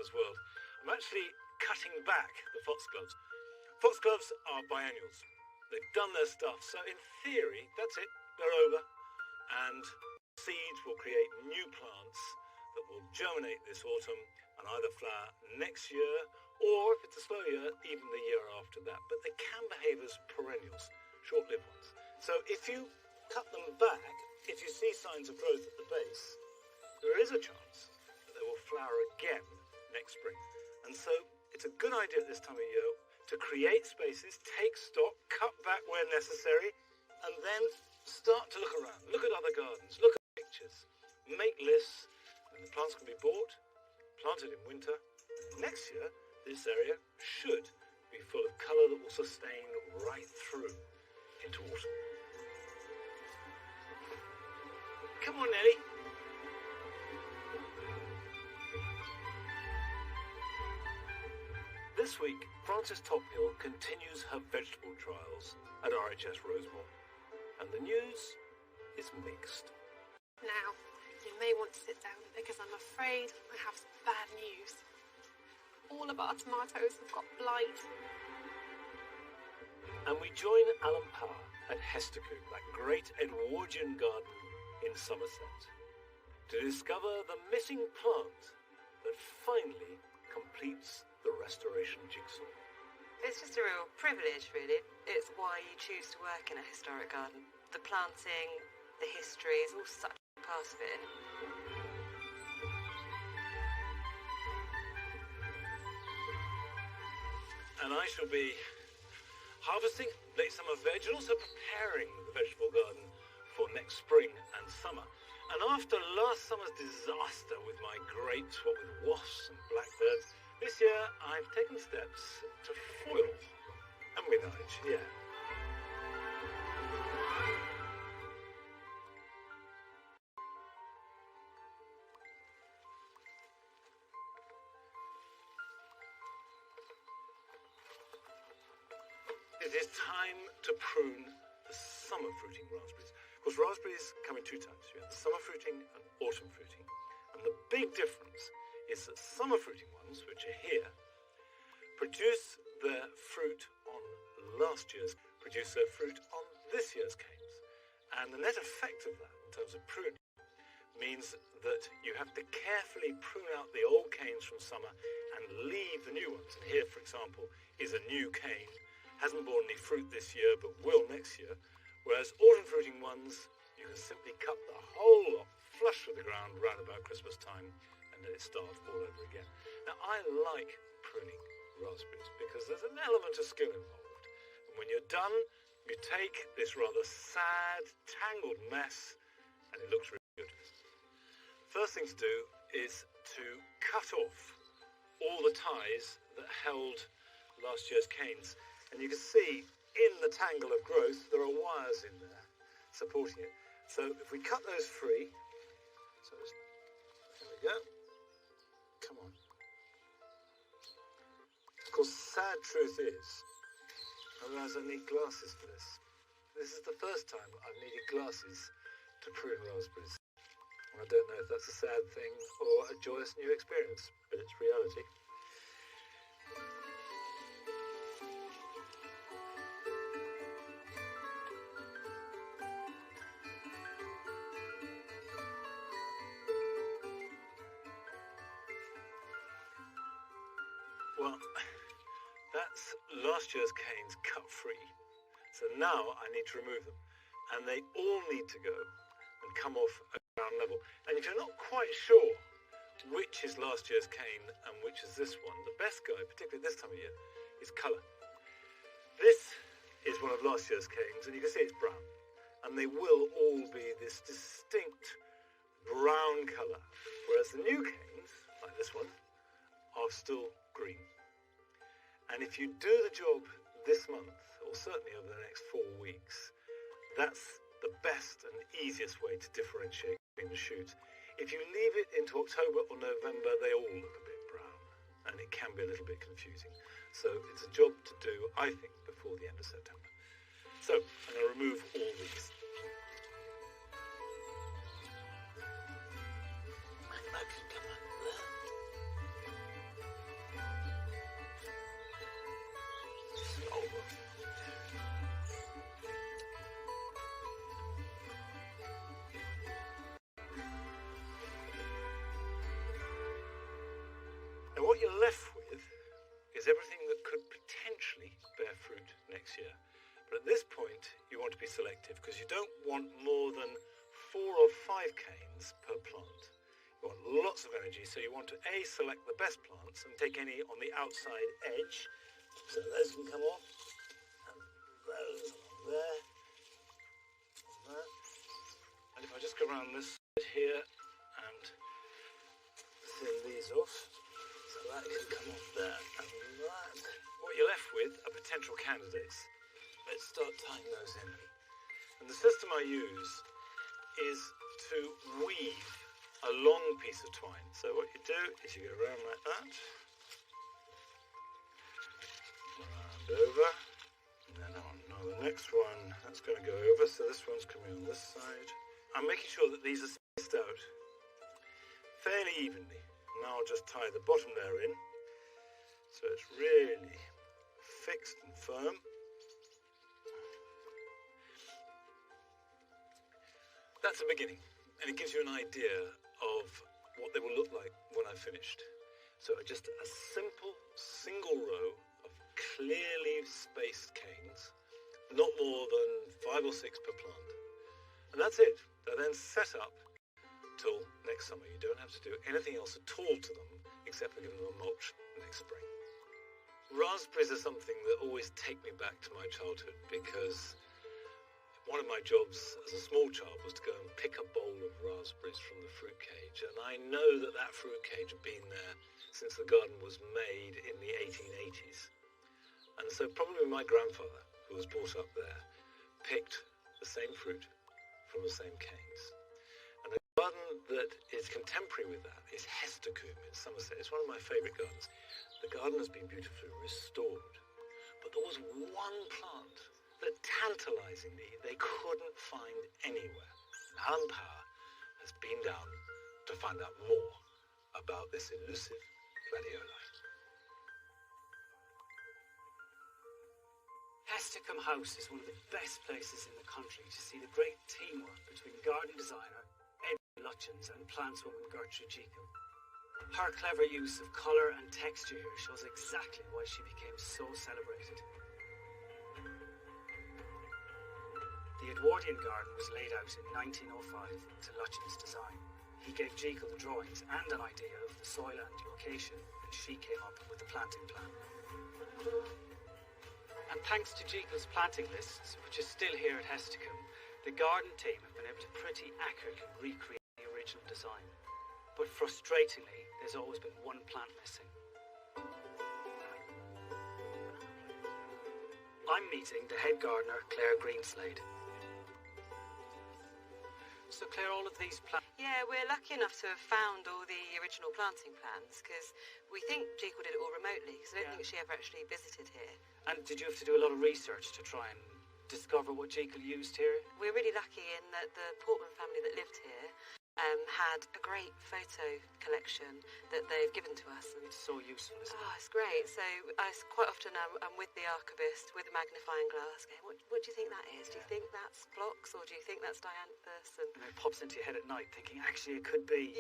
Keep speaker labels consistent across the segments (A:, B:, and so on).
A: Gardeners'World. I'm actually cutting back the foxgloves. Foxgloves are biennials. They've done their stuff, so in theory, that's it, they're over. And seeds will create new plants that will germinate this autumn and either flower next year, or if it's a slow year, even the year after that. But they can behave as perennials, short-lived ones. So if you cut them back, if you see signs of growth at the base, there is a chance that they will flower again next spring. And so it's a good idea at this time of year to create spaces, take stock, cut back where necessary, and then start to look around. Look at other gardens, look at pictures, make lists, and the plants can be bought, planted in winter. Next year, this area should be full of colour that will sustain right through into autumn. Come on, Nelly. This week, Frances Tophill continues her vegetable trials at RHS Rosemore, and the news is mixed.
B: Now, you may want to sit down because I'm afraid I have some bad news. All of our tomatoes have got blight.
A: And we join Alan Power at Hestercombe, that great Edwardian garden in Somerset, to discover the missing plant that finally completes the restoration jigsaw.
C: It's just a real privilege, really. It's why you choose to work in a historic garden. The planting, the history is all such a part of it.
A: And I shall be harvesting late summer veg and also preparing the vegetable garden for next spring and summer. And after last summer's disaster with my grapes, what with wasps and blackbirds, this year I've taken steps to foil and manage, yeah. It is time to prune the summer fruiting raspberries. Of course, raspberries come in two types. You have the summer fruiting and autumn fruiting. And the big difference is that summer fruiting ones, which are here, produce their fruit on last year's, produce their fruit on this year's canes. And the net effect of that, in terms of pruning, means that you have to carefully prune out the old canes from summer and leave the new ones. And here, for example, is a new cane. Hasn't borne any fruit this year, but will next year. Whereas autumn fruiting ones, you can simply cut the whole lot flush with the ground round about Christmas time and let it start all over again. Now, I like pruning raspberries because there's an element of skill involved. And when you're done, you take this rather sad, tangled mess, and it looks really good. First thing to do is to cut off all the ties that held last year's canes. And you can see in the tangle of growth, there are wires in there supporting it. So if we cut those free, so there we go. Come on. Of course, sad truth is, otherwise I need glasses for this. This is the first time I've needed glasses to prune raspberries. And I don't know if that's a sad thing or a joyous new experience, but it's reality. Well, that's last year's canes cut free. So now I need to remove them. And they all need to go and come off at ground level. And if you're not quite sure which is last year's cane and which is this one, the best guide, particularly this time of year, is colour. This is one of last year's canes, and you can see it's brown. And they will all be this distinct brown colour. Whereas the new canes, like this one, are still green. And if you do the job this month, or certainly over the next 4 weeks, that's the best and easiest way to differentiate between the shoots. If you leave it into October or November, they all look a bit brown, and it can be a little bit confusing. So it's a job to do, I think, before the end of September. So I'm going to remove all these. And I can come under there. what you're left with is everything that could potentially bear fruit next year. But at this point, you want to be selective because you don't want more than 4 or 5 canes per plant. You want lots of energy, so you want to select the best plants and take any on the outside edge. So those can come off, and those along there. And if I just go around this side here and thin these off, so that can come off there and that. What you're left with are potential candidates. Let's start tying those in. And the system I use is to weave a long piece of twine. So what you do is you go around like that, around over, and then on. Now the next one, that's going to go over, so this one's coming on this side. I'm making sure that these are spaced out fairly evenly. Now I'll just tie the bottom layer in, so it's really fixed and firm. That's the beginning, and it gives you an idea of what they will look like when I've finished. So just a simple single row of clearly spaced canes, not more than 5 or 6 per plant. And that's it. They're then set up till next summer. You don't have to do anything else at all to them except for giving them a mulch next spring. Raspberries are something that always take me back to my childhood because one of my jobs as a small child was to go and pick a bowl of raspberries from the fruit cage, and I know that that fruit cage had been there since the garden was made in the 1880s. And so probably my grandfather, who was brought up there, picked the same fruit from the same canes. And the garden that is contemporary with that is Hestercombe in Somerset. It's one of my favourite gardens. The garden has been beautifully restored, but there was one plant that tantalisingly they couldn't find anywhere. Alan Power has been down to find out more about this elusive gladioli.
D: Hestercombe House is one of the best places in the country to see the great teamwork between garden designer Ed Lutyens and plantswoman Gertrude Jekyll. Her clever use of colour and texture here shows exactly why she became so celebrated. The Edwardian garden was laid out in 1905 to Lutyens' design. He gave Jekyll the drawings and an idea of the soil and location, and she came up with the planting plan. And thanks to Jekyll's planting lists, which are still here at Hestercombe, the garden team have been able to pretty accurately recreate the original design. But frustratingly, there's always been one plant missing. I'm meeting the head gardener, Claire Greenslade. So Claire, all of these plants...
C: Yeah, we're lucky enough to have found all the original planting plans because we think Jekyll did it all remotely because I don't think she ever actually visited here.
D: And did you have to do a lot of research to try and discover what Jekyll used here?
C: We're really lucky in that the Portman family that lived here had a great photo collection that they've given to us.
D: It's so useful, isn't it?
C: Oh, it's great. So quite often I'm with the archivist with a magnifying glass going, what do you think that is? Do you think that's phlox or do you think that's dianthus? And
D: it pops into your head at night thinking, actually, it could be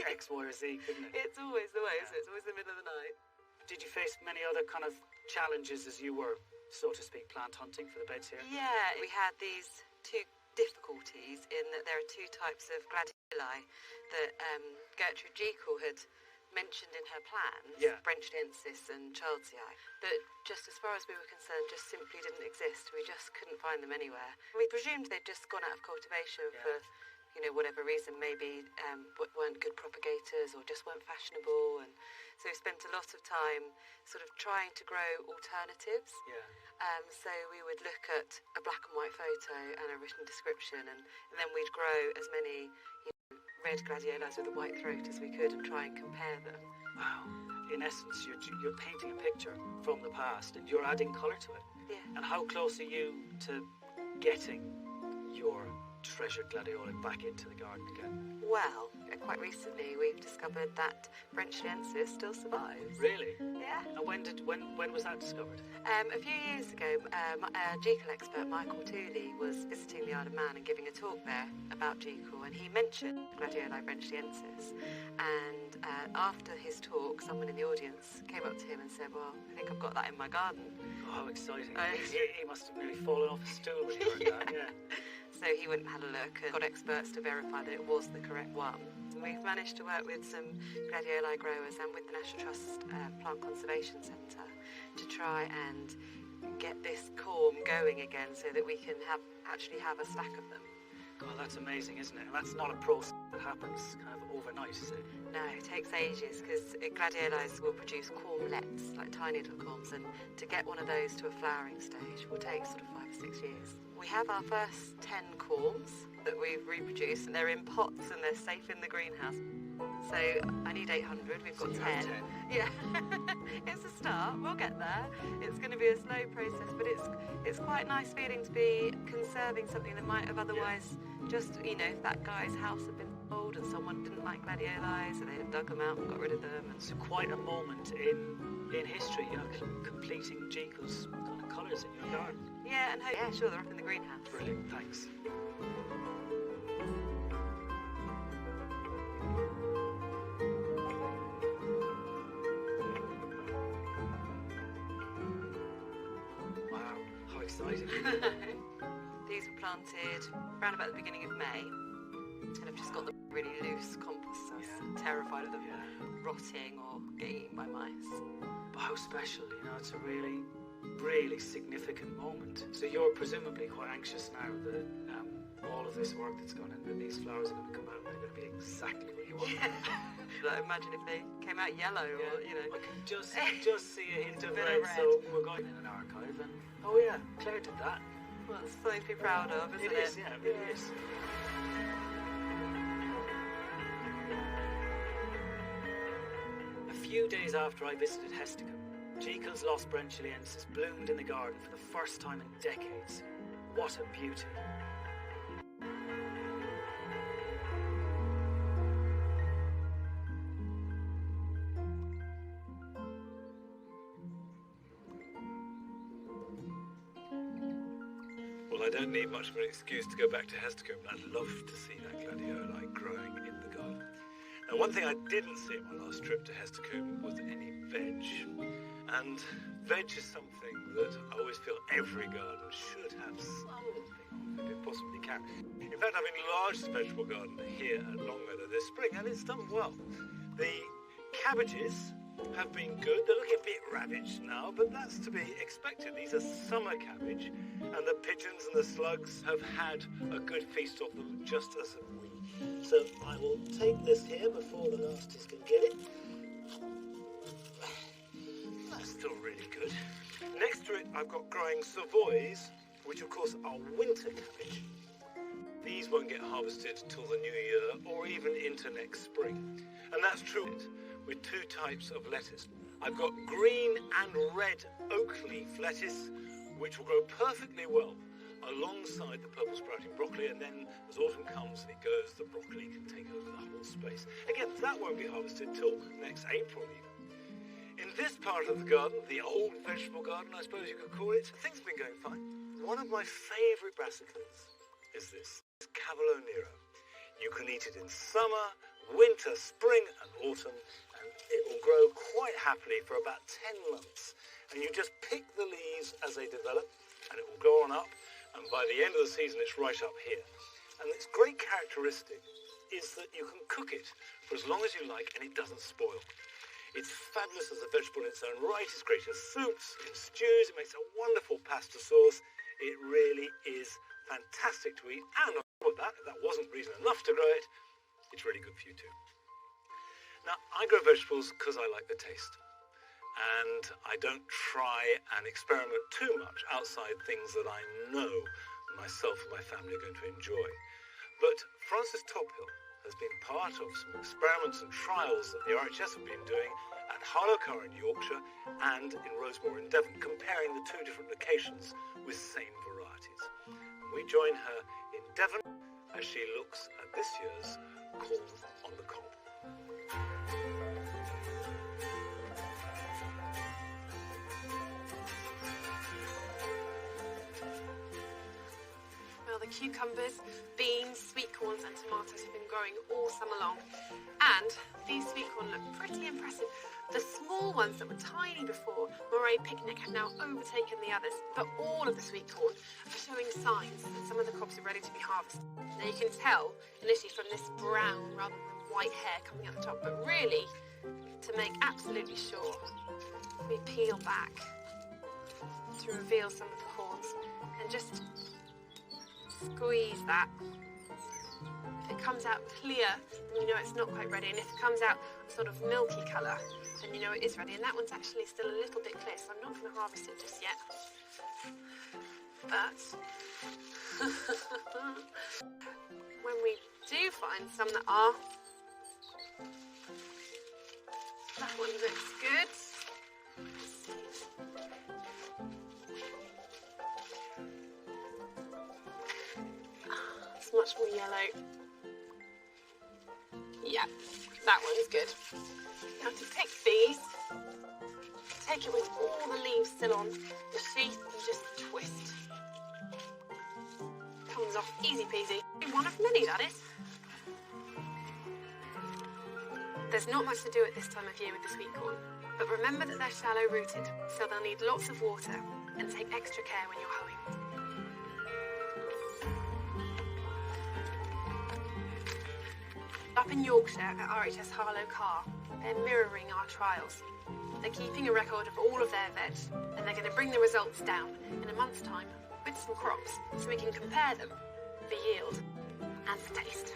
D: X, Y or Z, couldn't it?
C: It's always the way, isn't it? It's always the middle of the night.
D: Did you face many other kind of challenges as you were, so to speak, plant hunting for the beds here?
C: Yeah, we had these 2 difficulties in that there are 2 types of gladioli that Gertrude Jekyll had mentioned in her plans, Brenchiensis and Childsii, that just as far as we were concerned just simply didn't exist. We just couldn't find them anywhere. We presumed they'd just gone out of cultivation for whatever reason, maybe weren't good propagators or just weren't fashionable, and so we spent a lot of time sort of trying to grow alternatives. So we would look at a black and white photo and a written description, and then we'd grow as many red gladiolis with a white throat as we could and try and compare them.
D: Wow. In essence, you're painting a picture from the past and you're adding colour to it.
C: Yeah.
D: And how close are you to getting your treasured gladioli back into the garden again?
C: Well, quite recently we've discovered that Brenchliensis still survives.
D: Really?
C: Yeah.
D: And when was that discovered?
C: A few years ago, Jekyll expert Michael Tooley was visiting the Isle of Man and giving a talk there about Jekyll, and he mentioned Gladioli Brenchliensis. And after his talk, someone in the audience came up to him and said, "Well, I think I've got that in my garden."
D: Oh, how exciting. He must have nearly fallen off a stool when he heard that, yeah.
C: So he went and had a look and got experts to verify that it was the correct one. And we've managed to work with some gladioli growers and with the National Trust Plant Conservation Centre to try and get this corm going again so that we can actually have a stack of them.
D: God, that's amazing, isn't it? And that's not a process that happens kind of overnight, is it?
C: No, it takes ages because gladiolis will produce cormlets, like tiny little corms, and to get one of those to a flowering stage will take sort of 5 or 6 years. We have our first 10 corms that we've reproduced, and they're in pots and they're safe in the greenhouse. So I need 800, we've got 10. Yeah, it's a start, we'll get there. It's going to be a slow process, but it's quite nice feeling to be conserving something that might have otherwise just, if that guy's house had been sold and someone didn't like gladioli, so they'd have dug them out and got rid of them. And
D: it's quite a moment in history, completing Jekyll's kind of colours in your garden.
C: Yeah, and sure, they're up in the greenhouse.
D: Brilliant, thanks. Wow, how exciting.
C: These were planted around about the beginning of May, and I've just got the really loose compost, so I was terrified of them rotting or getting eaten by mice.
D: But how special, it's a really, really significant moment. So you're presumably quite anxious now that all of this work that's gone in, that these flowers are going to come out and they're going to be exactly what you want.
C: Like, imagine if they came out yellow or,
D: I can just see a hint of red, so we're going in an archive and, oh yeah, Claire did that.
C: Well, it's something to be proud of, isn't it?
D: It is, yeah, it really is. A few days after I visited Hesticum, Jekyll's Lost Brenchliensis bloomed in the garden for the first time in decades. What a beauty.
A: Well, I don't need much of an excuse to go back to Hesticum. I'd love to see that gladioli growing in the garden. Now, one thing I didn't see on my last trip to Hesticum was any veg. And veg is something that I always feel every garden should have something on if it possibly can. In fact, I've enlarged the vegetable garden here at Longmeadow this spring, and it's done well. The cabbages have been good. They're looking a bit ravaged now, but that's to be expected. These are summer cabbage, and the pigeons and the slugs have had a good feast off them, just as have we. So I will take this here before the nasties can get it. That's still really good. Next to it, I've got growing Savoys, which of course are winter cabbage. These won't get harvested till the new year or even into next spring. And that's true with two types of lettuce. I've got green and red oak leaf lettuce, which will grow perfectly well alongside the purple sprouting broccoli, and then as autumn comes and it goes, the broccoli can take over the whole space. Again, that won't be harvested till next April even. In this part of the garden, the old vegetable garden, I suppose you could call it, things have been going fine. One of my favourite brassicas is this Cavolo Nero. You can eat it in summer, winter, spring and autumn, and it will grow quite happily for about 10 months. And you just pick the leaves as they develop, and it will go on up, and by the end of the season it's right up here. And its great characteristic is that you can cook it for as long as you like and it doesn't spoil. It's fabulous as a vegetable in its own right. It's great in soups, in stews. It makes a wonderful pasta sauce. It really is fantastic to eat. And on top of that, if that wasn't reason enough to grow it, it's really good for you too. Now, I grow vegetables because I like the taste. And I don't try and experiment too much outside things that I know myself and my family are going to enjoy. But Francis Tophill has been part of some experiments and trials that the RHS have been doing at Harlow in Yorkshire and in Rosemoor in Devon, comparing the two different locations with same varieties. And we join her in Devon as she looks at this year's corn on the cob.
B: Well, the cucumbers, beans, sweet corns and tomatoes have been growing all summer long, and these sweet corn look pretty impressive. The small ones that were tiny before Moray Picnic have now overtaken the others, but all of the sweet corn are showing signs that some of the crops are ready to be harvested. Now you can tell initially from this brown rather than white hair coming out the top, but really, to make absolutely sure, we peel back to reveal some of the corns and just squeeze that. If it comes out clear, then you know it's not quite ready, and if it comes out sort of milky colour, then you know it is ready. And that one's actually still a little bit clear, so I'm not going to harvest it just yet. But when we do find some that are, that one looks good. Let's see. It's much more yellow. Yeah, that one's good. Now to pick these, take it with all the leaves still on the sheath and just twist. Comes off easy peasy. One of many, that is. There's not much to do at this time of year with the sweet corn, but remember that they're shallow rooted, so they'll need lots of water, and take extra care when you're hoeing. Up in Yorkshire at RHS Harlow Car, they're mirroring our trials. They're keeping a record of all of their veg, and they're going to bring the results down in a month's time with some crops so we can compare them for yield and for taste.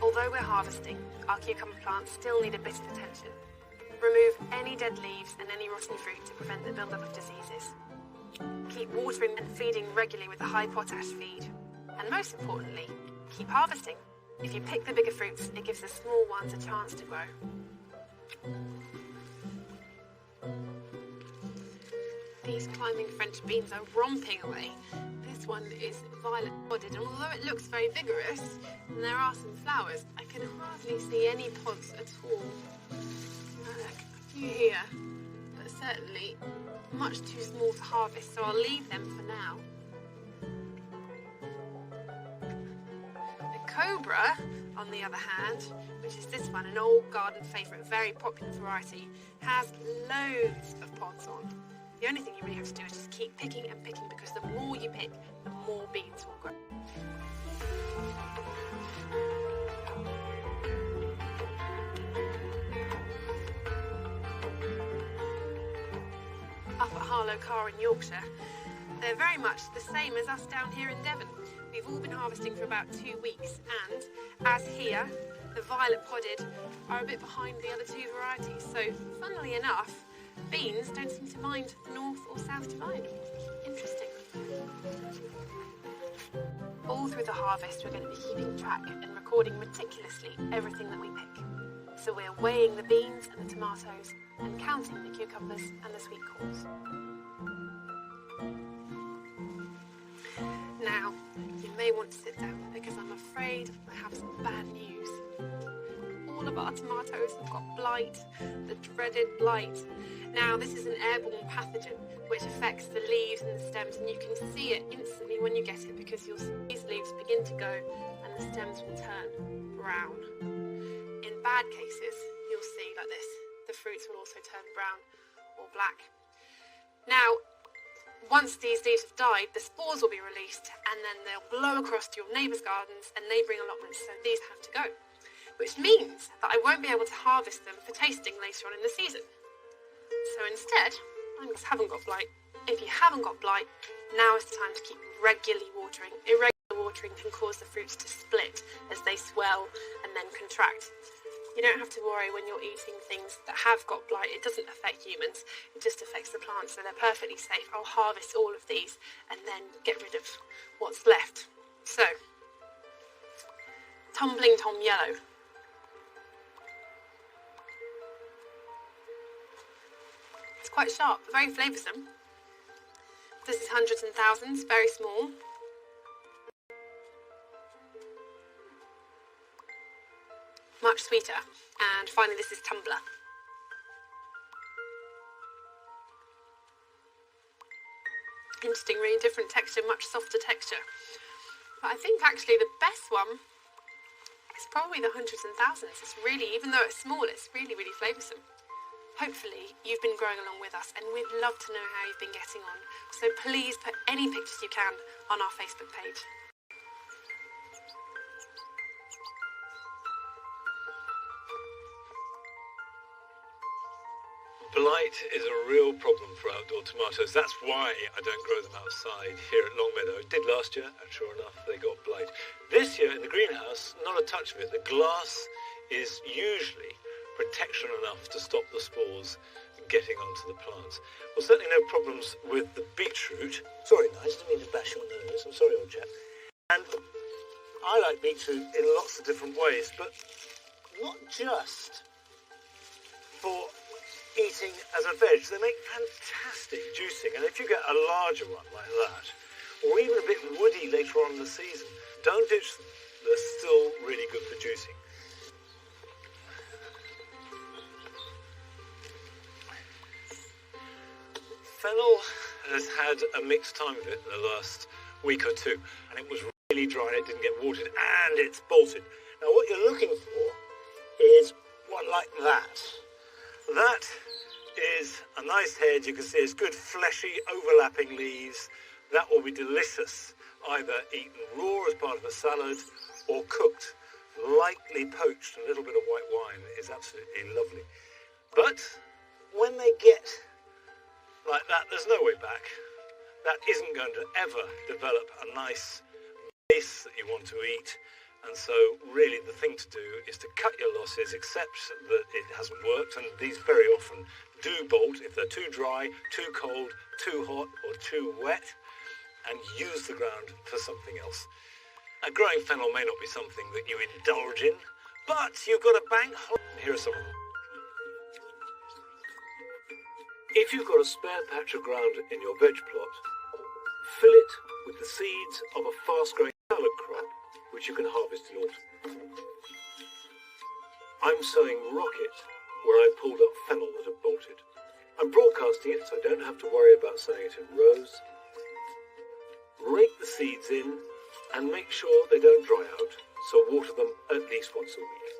B: Although we're harvesting, our cucumber plants still need a bit of attention. Remove any dead leaves and any rotten fruit to prevent the build-up of diseases. Keep watering and feeding regularly with a high potash feed. And most importantly, keep harvesting. If you pick the bigger fruits, it gives the small ones a chance to grow. These climbing French beans are romping away. This one is violet-podded, and although it looks very vigorous, and there are some flowers, I can hardly see any pods at all. Look, a few here, but certainly much too small to harvest, so I'll leave them for now. Cobra, on the other hand, which is this one, an old garden favourite, very popular variety, has loads of pods on. The only thing you really have to do is just keep picking and picking, because the more you pick, the more beans will grow. Up at Harlow Car in Yorkshire, they're very much the same as us down here in Devon. We've all been harvesting for about 2 weeks, and as here, the violet podded are a bit behind the other two varieties. So, funnily enough, beans don't seem to mind the north or south divide. Interesting. All through the harvest, we're going to be keeping track and recording meticulously everything that we pick. So we're weighing the beans and the tomatoes and counting the cucumbers and the sweet corns. Now, you may want to sit down because I'm afraid I have some bad news. All of our tomatoes have got blight, the dreaded blight. Now, this is an airborne pathogen which affects the leaves and the stems, and you can see it instantly when you get it, because you'll see these leaves begin to go and the stems will turn brown. In bad cases, you'll see like this, the fruits will also turn brown or black. Now, once these leaves have died, the spores will be released, and then they'll blow across to your neighbours' gardens and neighbouring allotments, so these have to go. Which means that I won't be able to harvest them for tasting later on in the season. So instead, I just haven't got blight. If you haven't got blight, now is the time to keep regularly watering. Irregular watering can cause the fruits to split as they swell and then contract. You don't have to worry when you're eating things that have got blight. It doesn't affect humans, it just affects the plants, so they're perfectly safe. I'll harvest all of these and then get rid of what's left. So, Tumbling Tom Yellow. It's quite sharp, but very flavoursome. This is hundreds and thousands, very small. much sweeter. And finally, this is Tumbler. Interesting, really different texture, much softer texture. But I think actually the best one is probably the Hundreds and Thousands. It's really, even though it's small, it's really, really flavoursome. Hopefully you've been growing along with us, and we'd love to know how you've been getting on. So please put any pictures you can on our Facebook page.
A: Blight is a real problem for outdoor tomatoes. That's why I don't grow them outside here at Longmeadow. It did last year, and sure enough, they got blight. This year in the greenhouse, not a touch of it. The glass is usually protection enough to stop the spores getting onto the plants. Well, certainly no problems with the beetroot. Sorry, I didn't mean to bash your nose. I'm sorry, old chap. And I like beetroot in lots of different ways, but not just for eating as a veg. They make fantastic juicing, and if you get a larger one like that, or even a bit woody later on in the season, don't ditch them. They're still really good for juicing. Fennel has had a mixed time of it in the last week or two, and it was really dry, it didn't get watered, and it's bolted. Now what you're looking for is one like that. That is a nice head. You can see it's good fleshy overlapping leaves. That will be delicious, either eaten raw as part of a salad or cooked, lightly poached. A little bit of white wine is absolutely lovely. But when they get like that, there's no way back. That isn't going to ever develop a nice base that you want to eat. And so really the thing to do is to cut your losses, accept that it hasn't worked, and these very often do bolt if they're too dry, too cold, too hot or too wet, and use the ground for something else. Now, growing fennel may not be something that you indulge in, but you've got a bank holiday. Here are some of them. If you've got a spare patch of ground in your veg plot, fill it with the seeds of a fast-growing salad crop, which you can harvest in autumn. I'm sowing rocket where I pulled up fennel that have bolted. I'm broadcasting it so I don't have to worry about sowing it in rows. Rake the seeds in and make sure they don't dry out, so water them at least once a week.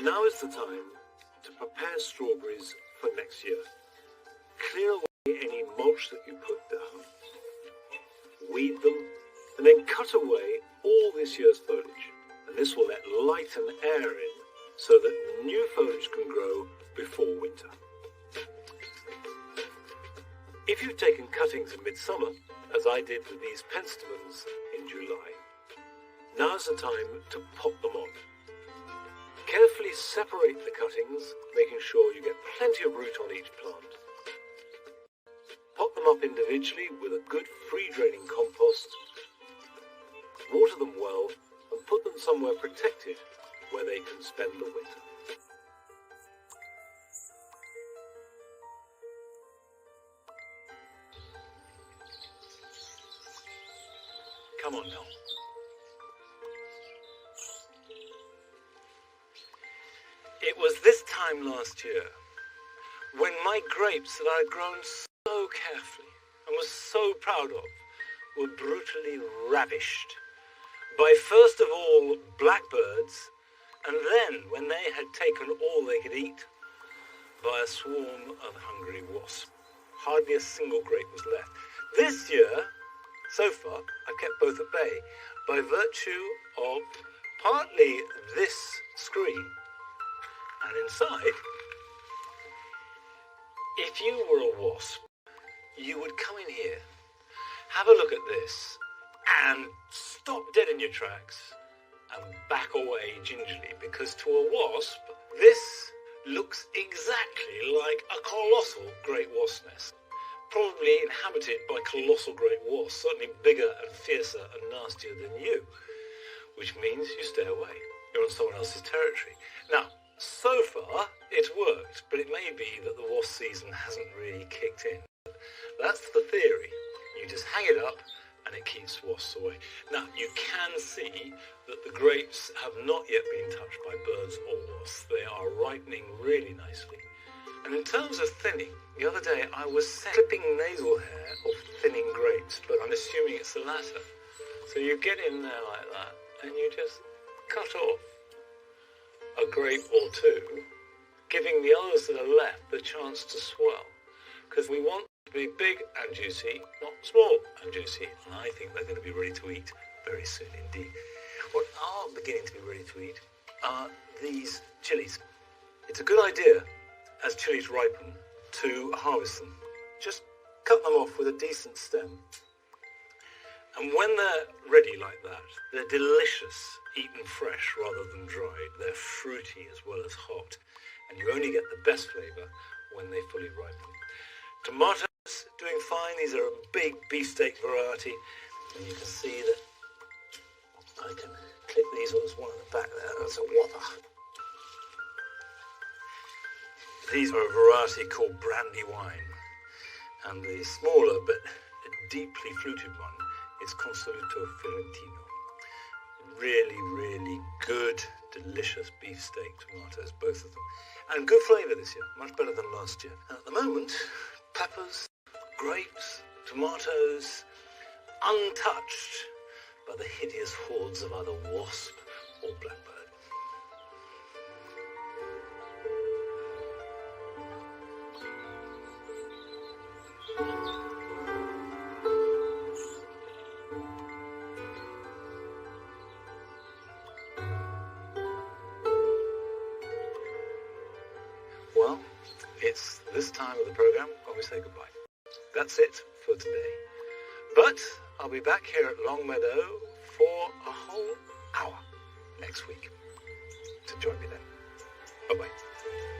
A: Now is the time to prepare strawberries for next year. Clear away any mulch that you put down, weed them, and then cut away all this year's foliage. And this will let light and air in so that new foliage can grow before winter. If you've taken cuttings in midsummer, as I did with these penstemons in July, now's the time to pop them on. Carefully separate the cuttings, making sure you get plenty of root on each plant. Pot them up individually with a good free-draining compost. Water them well and put them somewhere protected where they can spend the winter. Come on now. It was this time last year when my grapes that I had grown so carefully and was so proud of were brutally ravished by first of all blackbirds, and then, when they had taken all they could eat, by a swarm of hungry wasps. Hardly a single grape was left. This year, so far, I've kept both at bay by virtue of partly this screen, and inside, if you were a wasp, you would come in here, have a look at this, and stop dead in your tracks and back away gingerly, because to a wasp, this looks exactly like a colossal great wasp nest. Probably inhabited by colossal great wasps, certainly bigger and fiercer and nastier than you, which means you stay away. You're on someone else's territory. Now, so far, it's worked, but it may be that the wasp season hasn't really kicked in. That's the theory. You just hang it up and it keeps wasps have not yet been touched by birds or wasps. They are ripening really nicely. And in terms of thinning, the other day I was clipping nasal hair off thinning grapes, but I'm assuming it's the latter. So you get in there like that, and you just cut off a grape or two, giving the others that are left the chance to swell. Because we want to be big and juicy, not small and juicy. And I think they're going to be ready to eat very soon indeed. What are beginning to be ready to eat are these chilies. It's a good idea, as chilies ripen, to harvest them. Just cut them off with a decent stem. And when they're ready like that, they're delicious, eaten fresh rather than dried. They're fruity as well as hot. And you only get the best flavour when they fully ripen. Tomatoes, doing fine. These are a big beefsteak variety. And you can see that I can clip these. There's one at the back there. That's a whopper. These are a variety called brandy wine. And the smaller but deeply fluted one is Consoluto Fiorentino. Really, really good, delicious beefsteak tomatoes, both of them. And good flavour this year, much better than last year. And at the moment, peppers, grapes, tomatoes, untouched by the hideous hordes of either wasp or blackbird. Well, it's this time of the programme when we say goodbye. That's it for today. But I'll be back here at Longmeadow for a whole hour next week. So join me then. Bye-bye.